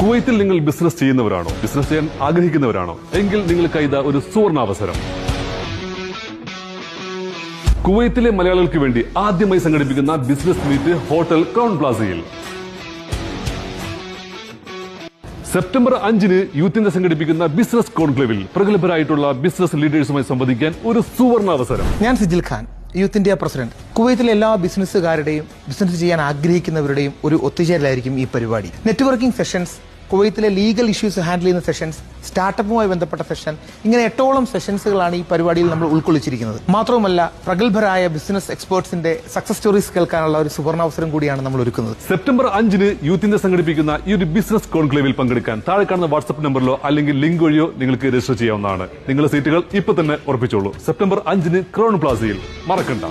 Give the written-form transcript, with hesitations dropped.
കുവൈത്തിൽ നിങ്ങൾ business ചെയ്യുന്നവരാണോ, business ചെയ്യാൻ ആഗ്രഹിക്കുന്നവരാണോ എങ്കിൽ നിങ്ങൾക്ക് ഇതാ ഒരു സുവർണാവസരം. കുവൈത്തിലെ മലയാളികൾക്ക് വേണ്ടി ആദ്യമായി സംഘടിപ്പിക്കുന്ന ബിസിനസ് മീറ്റ് ഹോട്ടൽ ക്രൗൺ പ്ലാസയിൽ സെപ്റ്റംബർ 5 യൂത്തിന്റെ സംഘടിപ്പിക്കുന്ന ബിസിനസ് കോൺക്ലേവിൽ പ്രഗത്ഭരായിട്ടുള്ള ബിസിനസ് ലീഡേഴ്സുമായി സംവദിക്കാൻ ഒരു സുവർണാവസരം. ഞാൻ Sijil Khan, youth India president. കുവൈത്തിലെ എല്ലാ ബിസിനസ്സുകാരുടെയും ബിസിനസ് ചെയ്യാൻ ആഗ്രഹിക്കുന്നവരുടെയും ഒരു ഒത്തുചേരലായിരിക്കും ഈ പരിപാടി. നെറ്റ്വർക്കിംഗ് സെഷൻസ്, കുവൈത്തിലെ ലീഗൽ ഇഷ്യൂസ് ഹാൻഡിൽ ചെയ്യുന്ന സെഷൻസ്, സ്റ്റാർട്ടപ്പുമായി ബന്ധപ്പെട്ട സെഷൻ, ഇങ്ങനെ 8ഓളം സെഷൻസുകളാണ് ഈ പരിപാടിയിൽ നമ്മൾ ഉൾക്കൊള്ളിച്ചിരിക്കുന്നത്. മാത്രവുമല്ല, പ്രഗത്ഭരായ ബിസിനസ് എക്സ്പേർട്സിന്റെ സക്സസ് സ്റ്റോറീസ് കേൾക്കാനുള്ള ഒരു സുവർണാവസരം കൂടിയാണ് നമ്മൾ ഒരുക്കുന്നത്. സെപ്റ്റംബർ 5 യൂത്തിന്റെ സംഘടിപ്പിക്കുന്ന ഈ ഒരു ബിസിനസ് കോൺക്ലേവിൽ പങ്കെടുക്കാൻ താഴെ കാണുന്ന വാട്സ്ആപ്പ് നമ്പറിലോ അല്ലെങ്കിൽ ലിങ്ക് വഴിയോ നിങ്ങൾക്ക് രജിസ്റ്റർ ചെയ്യാവുന്നതാണ്. നിങ്ങളുടെ സീറ്റുകൾ ഇപ്പൊ തന്നെ ഉറപ്പിച്ചോളൂ. സെപ്റ്റംബർ 5 ക്രൗൺ പ്ലാസയിൽ മറക്കണ്ട.